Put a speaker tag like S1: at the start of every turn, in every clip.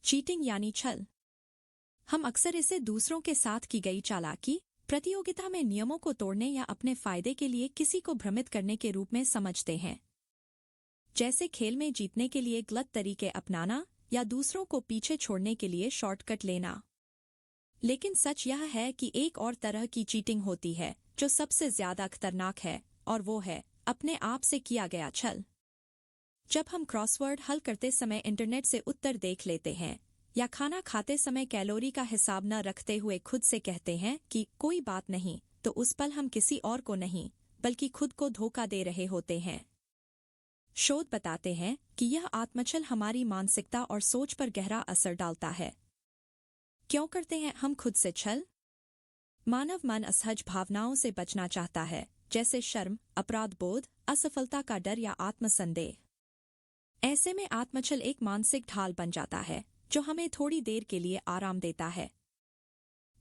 S1: Cheating यानी छल। हम अक्सर इसे दूसरों के साथ की गई चालाकी, प्रतियोगिता में नियमों को तोड़ने या अपने फायदे के लिए किसी को भ्रमित करने के रूप में समझते हैं। जैसे खेल में जीतने के लिए गलत तरीके अपनाना या दूसरों को पीछे छोड़ने के लिए शॉर्टकट लेना। लेकिन सच यह है कि एक और तरह की चीटिंग होती है जो सबसे ज्यादा खतरनाक है, और वो है अपने आप से किया गया छल। जब हम क्रॉसवर्ड हल करते समय इंटरनेट से उत्तर देख लेते हैं, या खाना खाते समय कैलोरी का हिसाब न रखते हुए खुद से कहते हैं कि कोई बात नहीं, तो उस पल हम किसी और को नहीं बल्कि खुद को धोखा दे रहे होते हैं। शोध बताते हैं कि यह आत्मछल हमारी मानसिकता और सोच पर गहरा असर डालता है। क्यों करते हैं हम खुद से छल? मानव मन असहज भावनाओं से बचना चाहता है, जैसे शर्म, अपराध बोध, असफलता का डर या आत्मसंदेह। ऐसे में आत्मछल एक मानसिक ढाल बन जाता है जो हमें थोड़ी देर के लिए आराम देता है।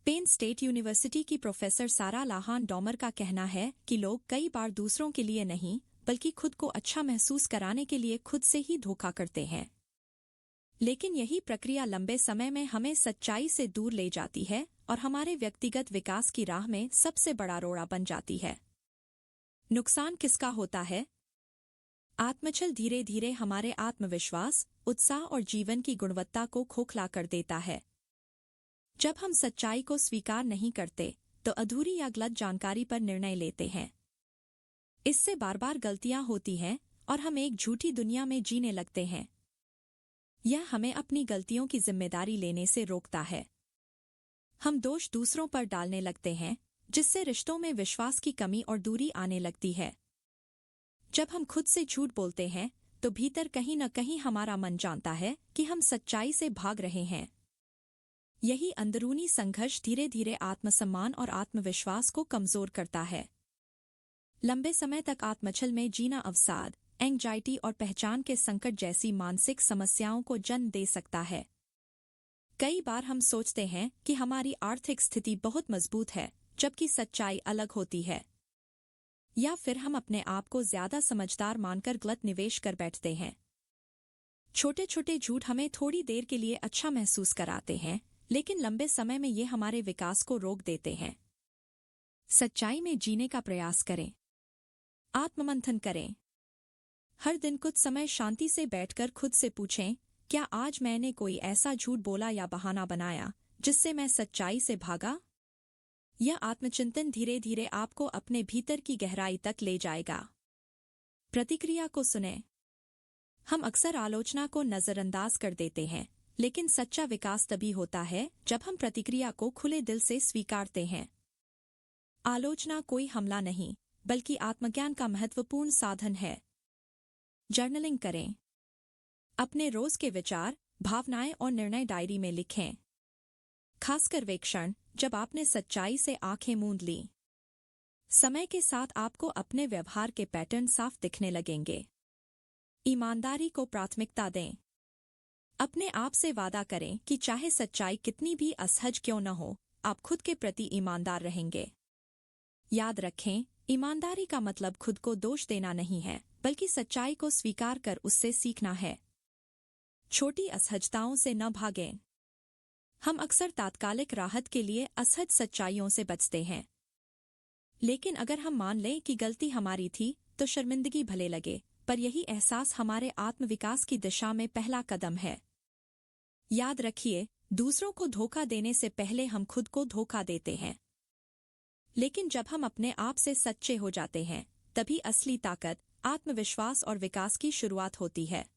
S1: पेन स्टेट यूनिवर्सिटी की प्रोफेसर सारा लाहान डॉमर का कहना है कि लोग कई बार दूसरों के लिए नहीं बल्कि खुद को अच्छा महसूस कराने के लिए खुद से ही धोखा करते हैं। लेकिन यही प्रक्रिया लंबे समय में हमें सच्चाई से दूर ले जाती है और हमारे व्यक्तिगत विकास की राह में सबसे बड़ा रोड़ा बन जाती है। नुकसान किसका होता है? आत्मछल धीरे धीरे हमारे आत्मविश्वास, उत्साह और जीवन की गुणवत्ता को खोखला कर देता है। जब हम सच्चाई को स्वीकार नहीं करते तो अधूरी या गलत जानकारी पर निर्णय लेते हैं। इससे बार बार गलतियां होती हैं और हम एक झूठी दुनिया में जीने लगते हैं। यह हमें अपनी गलतियों की जिम्मेदारी लेने से रोकता है। हम दोष दूसरों पर डालने लगते हैं, जिससे रिश्तों में विश्वास की कमी और दूरी आने लगती है। जब हम खुद से झूठ बोलते हैं तो भीतर कहीं न कहीं हमारा मन जानता है कि हम सच्चाई से भाग रहे हैं। यही अंदरूनी संघर्ष धीरे धीरे आत्मसम्मान और आत्मविश्वास को कमजोर करता है। लंबे समय तक आत्मछल में जीना अवसाद, एंग्जाइटी और पहचान के संकट जैसी मानसिक समस्याओं को जन्म दे सकता है। कई बार हम सोचते हैं कि हमारी आर्थिक स्थिति बहुत मजबूत है, जबकि सच्चाई अलग होती है। या फिर हम अपने आप को ज्यादा समझदार मानकर गलत निवेश कर बैठते हैं। छोटे छोटे झूठ हमें थोड़ी देर के लिए अच्छा महसूस कराते हैं, लेकिन लंबे समय में ये हमारे विकास को रोक देते हैं। सच्चाई में जीने का प्रयास करें। आत्ममंथन करें। हर दिन कुछ समय शांति से बैठकर खुद से पूछें, क्या आज मैंने कोई ऐसा झूठ बोला या बहाना बनाया जिससे मैं सच्चाई से भागा? यह आत्मचिंतन धीरे धीरे आपको अपने भीतर की गहराई तक ले जाएगा। प्रतिक्रिया को सुनें। हम अक्सर आलोचना को नजरअंदाज कर देते हैं, लेकिन सच्चा विकास तभी होता है जब हम प्रतिक्रिया को खुले दिल से स्वीकारते हैं। आलोचना कोई हमला नहीं, बल्कि आत्मज्ञान का महत्वपूर्ण साधन है। जर्नलिंग करें। अपने रोज के विचार, भावनाएं और निर्णय डायरी में लिखें। खासकर वे क्षण जब आपने सच्चाई से आंखें मूंद लीं। समय के साथ आपको अपने व्यवहार के पैटर्न साफ दिखने लगेंगे। ईमानदारी को प्राथमिकता दें। अपने आप से वादा करें कि चाहे सच्चाई कितनी भी असहज क्यों न हो, आप खुद के प्रति ईमानदार रहेंगे। याद रखें, ईमानदारी का मतलब खुद को दोष देना नहीं है, बल्कि सच्चाई को स्वीकार कर उससे सीखना है। छोटी असहजताओं से न भागें। हम अक्सर तात्कालिक राहत के लिए असहज सच्चाइयों से बचते हैं। लेकिन अगर हम मान लें कि गलती हमारी थी, तो शर्मिंदगी भले लगे, पर यही एहसास हमारे आत्मविकास की दिशा में पहला कदम है। याद रखिए, दूसरों को धोखा देने से पहले हम खुद को धोखा देते हैं। लेकिन जब हम अपने आप से सच्चे हो जाते हैं, तभी असली ताकत, आत्मविश्वास और विकास की शुरुआत होती है।